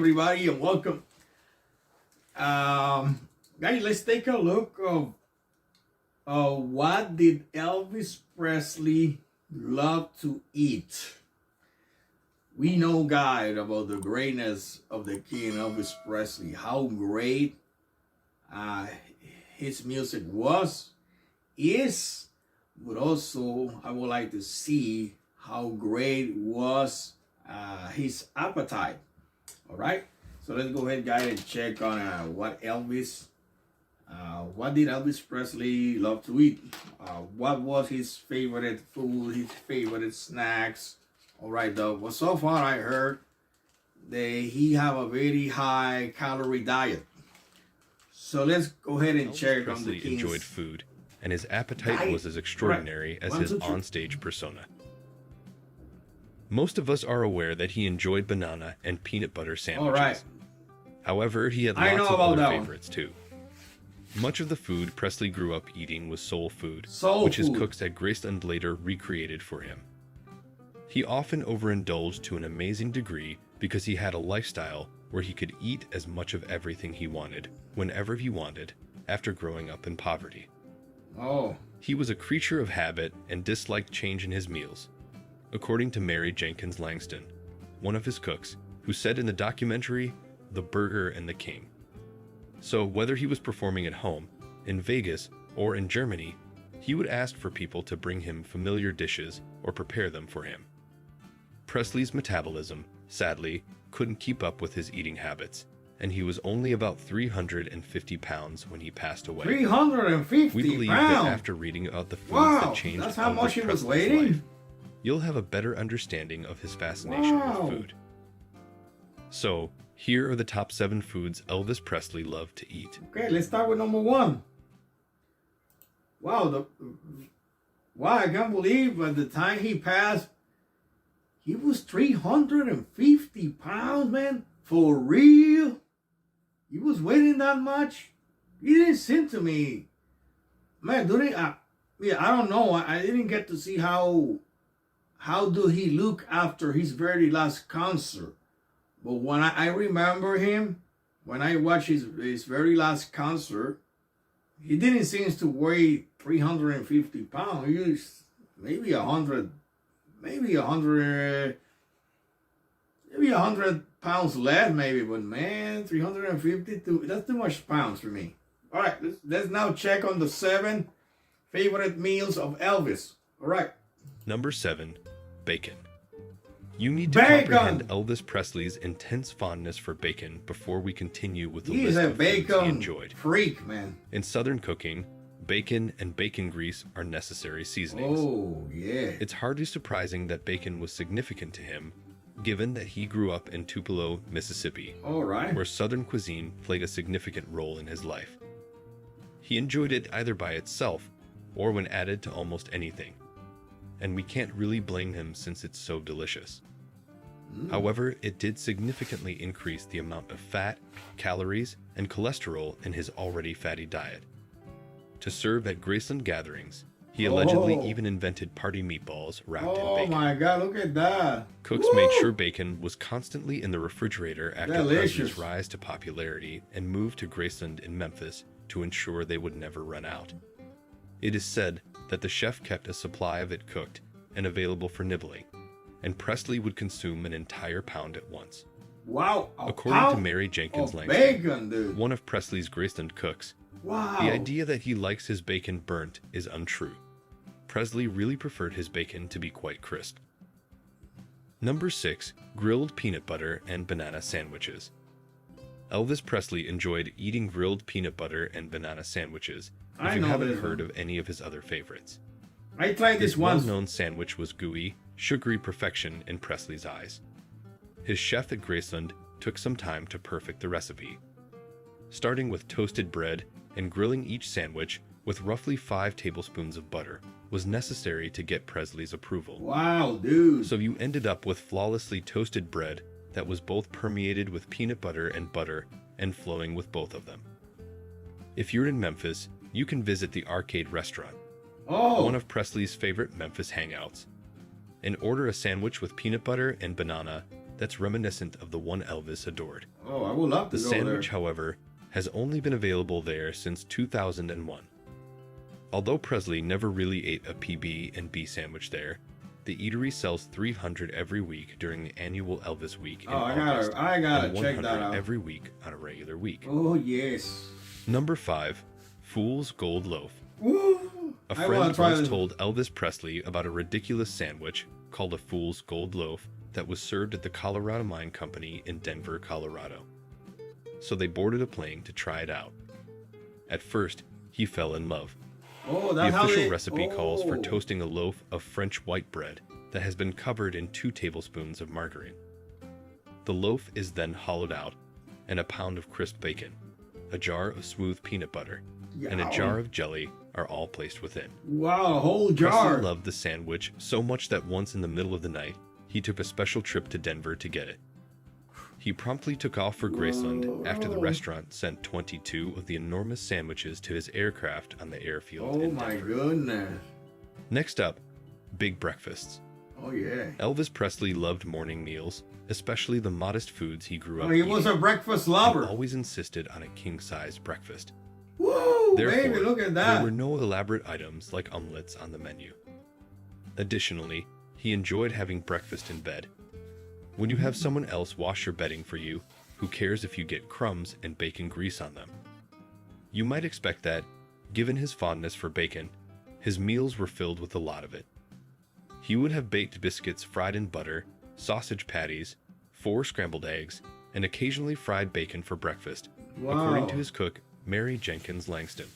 everybody, and welcome. Guys, let's take a look of what did Elvis Presley love to eat. We know, guys, about the greatness of the King Elvis Presley, how great his music is, but also I would like to see how great was his appetite. All right, so let's go ahead, guys, and check on what did Elvis Presley love to eat? What was his favorite food, his favorite snacks? All right, though. Well, so far I heard that he have a very high calorie diet. So let's go ahead and check on the Presley King's enjoyed food, and his appetite diet. was as extraordinary Right. as One, his two, three. onstage persona. Most of us are aware that he enjoyed banana and peanut butter sandwiches. All right. However, he had I lots know of about other that one. favorites too. Much of the food Presley grew up eating was soul food, Soul which his food. cooks at Graceland later recreated for him. He often overindulged to an amazing degree because he had a lifestyle where he could eat as much of everything he wanted, whenever he wanted, after growing up in poverty. Oh, He was a creature of habit and disliked change in his meals, according to Mary Jenkins Langston, one of his cooks, who said in the documentary, The Burger and the King. So whether he was performing at home, in Vegas, or in Germany, he would ask for people to bring him familiar dishes or prepare them for him. Presley's metabolism, sadly, couldn't keep up with his eating habits, and he was only about 350 pounds when he passed away. 350 We believe pounds. that after reading about the foods Wow, that changed that's how Elvis much he was Presley's weighing? life, you'll have a better understanding of his fascination Wow. with food. So, here are the top 7 foods Elvis Presley loved to eat. Okay, let's start with number 1. Wow, I can't believe at the time he passed, he was 350 pounds, man. For real? He was weighing that much? He didn't seem to me. Man, I don't know. I didn't get to see how do he look after his very last concert. But when I remember him, when I watched his very last concert, he didn't seem to weigh 350 pounds. He was maybe 100 pounds less, maybe. But man, 350, that's too much pounds for me. All right, let's now check on the 7 favorite meals of Elvis. All right. Number 7, bacon. You need to Bacon! comprehend Elvis Presley's intense fondness for bacon before we continue with the He's list a of foods he bacon enjoyed. freak, man. In Southern cooking, bacon and bacon grease are necessary seasonings. Oh, yeah. It's hardly surprising that bacon was significant to him, given that he grew up in Tupelo, Mississippi, All right. where Southern cuisine played a significant role in his life. He enjoyed it either by itself or when added to almost anything, and we can't really blame him since it's so delicious. However, it did significantly increase the amount of fat, calories, and cholesterol in his already fatty diet. To serve at Graceland gatherings, he allegedly Oh. even invented party meatballs wrapped in Oh bacon. my God, look at that. Cooks Woo! made sure bacon was constantly in the refrigerator after Delicious. Presley's rise to popularity and moved to Graceland in Memphis to ensure they would never run out. It is said that the chef kept a supply of it cooked and available for nibbling, and Presley would consume an entire pound at once. Wow. According to Mary Jenkins of Langston, bacon, dude. one of Presley's Graceland cooks, Wow. the idea that he likes his bacon burnt is untrue. Presley really preferred his bacon to be quite crisp. Number 6, grilled peanut butter and banana sandwiches. Elvis Presley enjoyed eating grilled peanut butter and banana sandwiches, I if you know haven't this heard one. of any of his other favorites. I tried this This once. well-known sandwich was gooey, sugary perfection in Presley's eyes. His chef at Graceland took some time to perfect the recipe. Starting with toasted bread and grilling each sandwich with roughly 5 tablespoons of butter was necessary to get Presley's approval. Wow, dude. So you ended up with flawlessly toasted bread that was both permeated with peanut butter and flowing with both of them. If you're in Memphis, you can visit the Arcade Restaurant, Oh. one of Presley's favorite Memphis hangouts, and order a sandwich with peanut butter and banana that's reminiscent of the one Elvis adored. Oh, I would love to The go sandwich, there. however, has only been available there since 2001. Although Presley never really ate a PB&B sandwich there, the eatery sells 300 every week during the annual Elvis Week in Oh, August, I gotta and check 100 that out. every week on a regular week. Oh, yes. Number 5. Fool's Gold Loaf. Woo! A I wanna friend try once this. told Elvis Presley about a ridiculous sandwich called a Fool's Gold Loaf that was served at the Colorado Mine Company in Denver, Colorado. So they boarded a plane to try it out. At first, he fell in love. Oh, The that's how official they... recipe calls for Oh. toasting a loaf of French white bread that has been covered in 2 tablespoons of margarine. The loaf is then hollowed out, and a pound of crisp bacon, a jar of smooth peanut butter, and a Yow. jar of jelly are all placed within. Wow, a whole jar. Presley loved the sandwich so much that once in the middle of the night, he took a special trip to Denver to get it. He promptly took off for Graceland after the Whoa. restaurant sent 22 of the enormous sandwiches to his aircraft on the airfield Oh in my Denver. goodness. Next up, big breakfasts. Oh yeah. Elvis Presley loved morning meals, especially the modest foods he grew up Oh, he eating. was a breakfast He lover. always insisted on a king-size breakfast. Woo, Therefore, baby, look at there that. were no elaborate items like omelets on the menu. Additionally, he enjoyed having breakfast in bed. When you have someone else wash your bedding for you, who cares if you get crumbs and bacon grease on them? You might expect that, given his fondness for bacon, his meals were filled with a lot of it. He would have baked biscuits fried in butter, sausage patties, 4 scrambled eggs, and occasionally fried bacon for breakfast, according to his cook, Mary Jenkins Langston.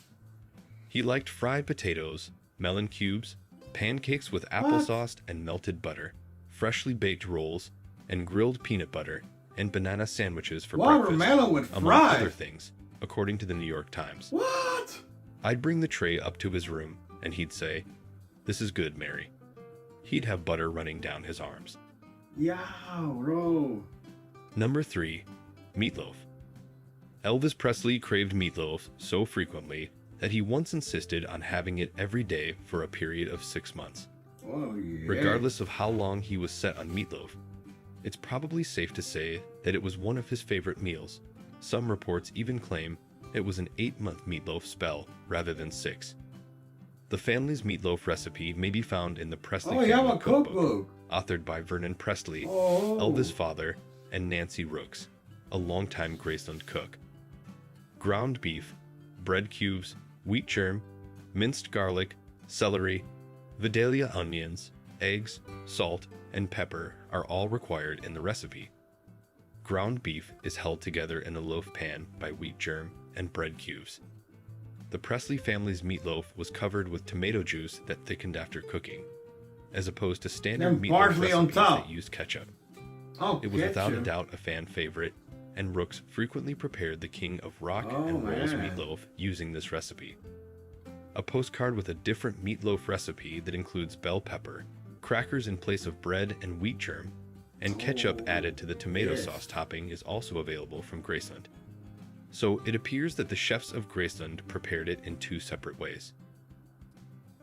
He liked fried potatoes, melon cubes, pancakes with applesauce and melted butter, freshly baked rolls, and grilled peanut butter, and banana sandwiches for Watermelon with breakfast, among fries. other things, according to the New York Times. What? I'd bring the tray up to his room, and he'd say, "This is good, Mary." He'd have butter running down his arms. Yeah, bro. Number 3. Meatloaf. Elvis Presley craved meatloaf so frequently that he once insisted on having it every day for a period of 6 months. Oh yeah. Regardless of how long he was set on meatloaf, it's probably safe to say that it was one of his favorite meals. Some reports even claim it was an 8-month meatloaf spell rather than 6. The family's meatloaf recipe may be found in the Presley Oh, you have Family a cookbook. authored by Vernon Presley, Oh. Elvis' father, and Nancy Rooks, a longtime Graceland cook. Ground beef, bread cubes, wheat germ, minced garlic, celery, Vidalia onions, eggs, salt, and pepper are all required in the recipe. Ground beef is held together in a loaf pan by wheat germ and bread cubes. The Presley family's meatloaf was covered with tomato juice that thickened after cooking, as opposed to standard Then meatloaf parsley on recipes top. that used ketchup. Oh, It was without a ketchup. doubt a fan favorite, and Rooks frequently prepared the king of rock Oh, and rolls man. meatloaf using this recipe. A postcard with a different meatloaf recipe that includes bell pepper, crackers in place of bread and wheat germ, and ketchup Oh, added to the tomato yes. sauce topping is also available from Graceland. So it appears that the chefs of Graceland prepared it in 2 separate ways.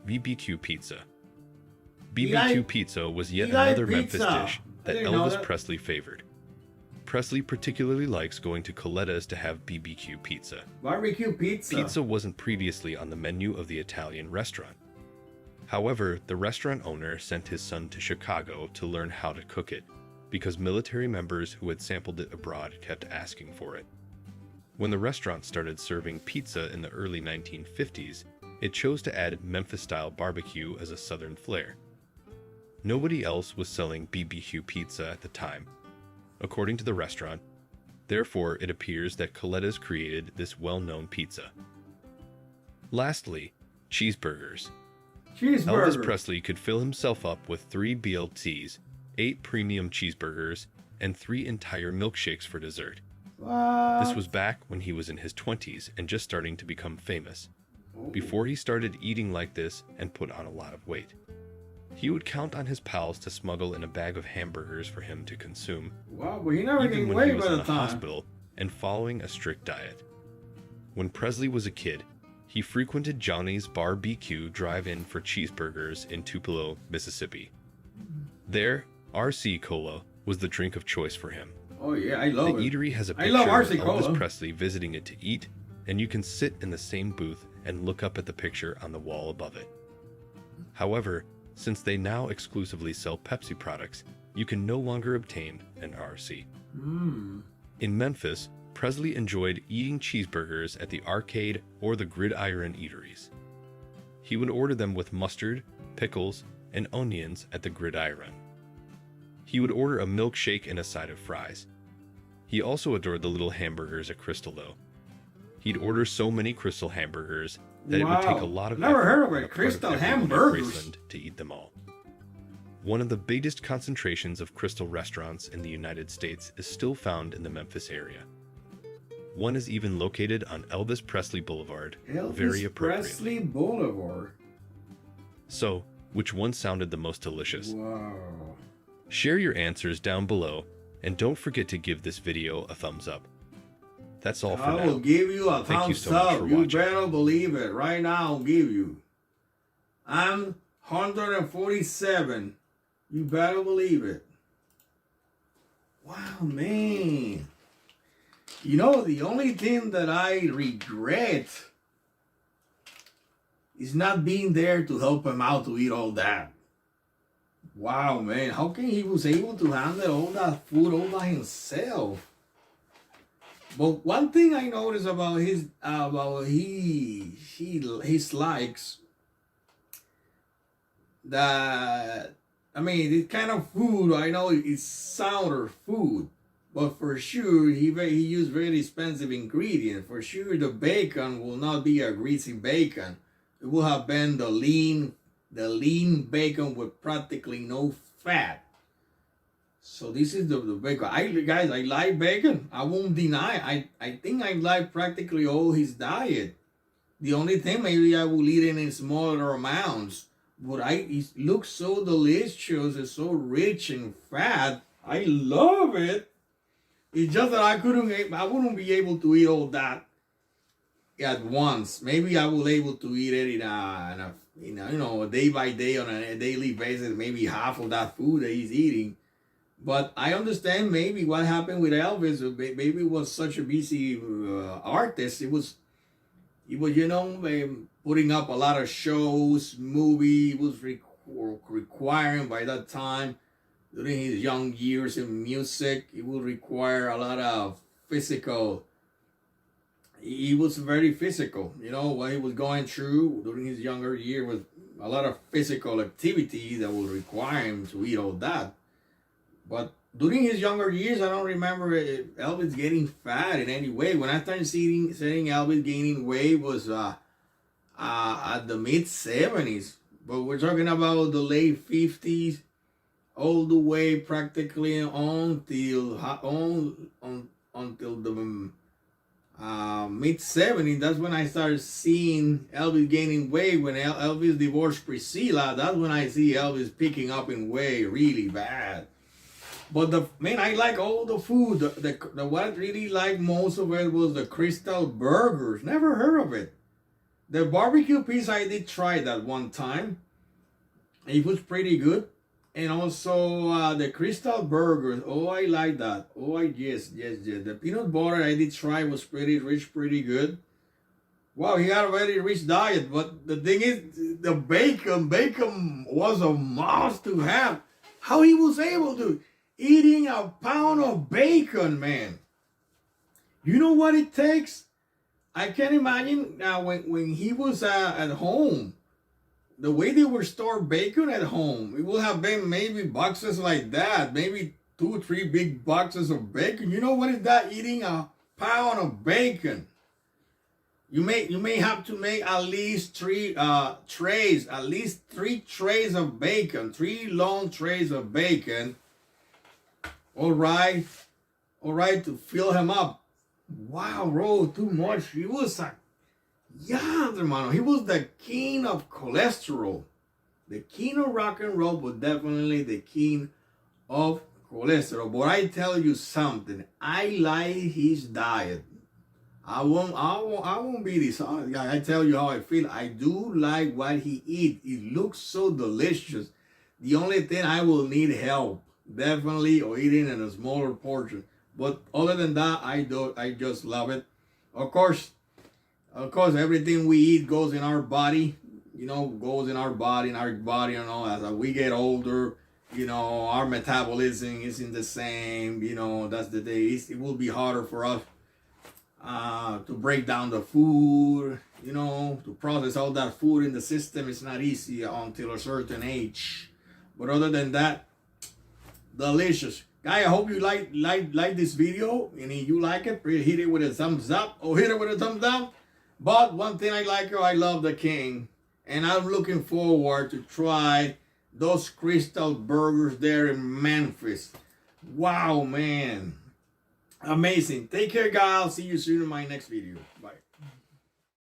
BBQ pizza. BBQ pizza was yet you like another Memphis pizza. dish I that didn't know Elvis that. Presley favored. Presley particularly likes going to Coletta's to have BBQ pizza. Barbecue pizza. Pizza wasn't previously on the menu of the Italian restaurant. However, the restaurant owner sent his son to Chicago to learn how to cook it, because military members who had sampled it abroad kept asking for it. When the restaurant started serving pizza in the early 1950s, it chose to add Memphis-style barbecue as a southern flair. Nobody else was selling BBQ pizza at the time, according to the restaurant. Therefore, it appears that Coletta's created this well-known pizza. Lastly, cheeseburgers. Cheeseburger. Elvis Presley could fill himself up with 3 BLTs, 8 premium cheeseburgers, and 3 entire milkshakes for dessert. What? This was back when he was in his 20s and just starting to become famous, Oh. before he started eating like this and put on a lot of weight. He would count on his pals to smuggle in a bag of hamburgers for him to consume, Wow, but he never even gained when he weight was by in the the time. hospital and following a strict diet. When Presley was a kid, he frequented Johnny's Barbecue drive-in for cheeseburgers in Tupelo, Mississippi. There, R.C. Cola was the drink of choice for him. Oh yeah, I love The it. eatery has a I picture love of RC Cola. Elvis Presley visiting it to eat, and you can sit in the same booth and look up at the picture on the wall above it. However, since they now exclusively sell Pepsi products, you can no longer obtain an RC. In Memphis, Presley enjoyed eating cheeseburgers at the arcade or the gridiron eateries. He would order them with mustard, pickles, and onions at the gridiron. He would order a milkshake and a side of fries. He also adored the little hamburgers at Crystal though. He'd order so many Crystal hamburgers that it would take a lot of Never effort heard of on it. the part Crystal everyone in hamburgers. Graceland to eat them all. One of the biggest concentrations of Crystal restaurants in the United States is still found in the Memphis area. One is even located on Elvis Presley Boulevard, very Elvis appropriately. Presley Boulevard. So, which one sounded the most delicious? Wow. Share your answers down below, and don't forget to give this video a thumbs up. That's all for I now. will give you a Thank you thumbs so much up. for You watching. better believe it. Right now, I'll give you. I'm 147. You better believe it. Wow, man. You know, the only thing that I regret is not being there to help him out to eat all that. Wow, man. How can he was able to handle all that food all by himself? But one thing I noticed about his likes, that I mean, this kind of food I know it's sounder food, but for sure he used very expensive ingredients. For sure the bacon will not be a greasy bacon. It will have been the lean bacon with practically no fat. So this is the bacon. Guys, I like bacon. I won't deny. I think I like practically all his diet. The only thing, maybe I will eat it in smaller amounts. But it looks so delicious. It's so rich and fat. I love it. It's just that I wouldn't be able to eat all that at once. Maybe I will able to eat it in a day by day, on a daily basis. Maybe half of that food that he's eating. But I understand maybe what happened with Elvis. Maybe he was such a busy artist. It was putting up a lot of shows, movies. It was requiring by that time, during his young years in music, it would require a lot of physical. He was very physical. What he was going through during his younger year was a lot of physical activity that would require him to eat all that. But during his younger years, I don't remember Elvis getting fat in any way. When I started seeing Elvis gaining weight was at the mid-70s. But we're talking about the late 50s, all the way practically until the mid-70s. That's when I started seeing Elvis gaining weight. When Elvis divorced Priscilla, that's when I see Elvis picking up in weight really bad. But I like all the food. The what I really like most of it was the Crystal burgers. Never heard of it. The barbecue pizza, I did try that one time. It was pretty good. And also the Crystal burgers. Oh, I like that. Oh, yes. The peanut butter I did try was pretty rich, pretty good. Wow, he had a very rich diet. But the thing is, the bacon was a must to have. How he was able to eating a pound of bacon, man. You know what it takes? I can imagine now when he was at home, the way they would store bacon at home, it would have been maybe boxes like that, maybe 2 or 3 big boxes of bacon. You know what is that? Eating a pound of bacon. You may have to make at least 3 trays, at least 3 trays of bacon, 3 long trays of bacon. All right, to fill him up. Wow, bro, too much. He was hermano. He was the king of cholesterol. The king of rock and roll, but definitely the king of cholesterol. But I tell you something. I like his diet. I won't be dishonest. I tell you how I feel. I do like what he eats. It looks so delicious. The only thing I will need help. definitely, or eating in a smaller portion. But other than that, I just love it. Of course, everything we eat goes in our body. Goes in our body, as we get older, our metabolism isn't the same. That's the day. It will be harder for us to break down the food. To process all that food in the system. It's not easy until a certain age. But other than that, delicious. Guy, I hope you like this video, and if you like it, please hit it with a thumbs up or hit it with a thumbs down. But one thing I love the King, and I'm looking forward to try those crystal burgers there in Memphis. Wow, man, amazing. Take care, guys. I'll see you soon in my next video. Bye.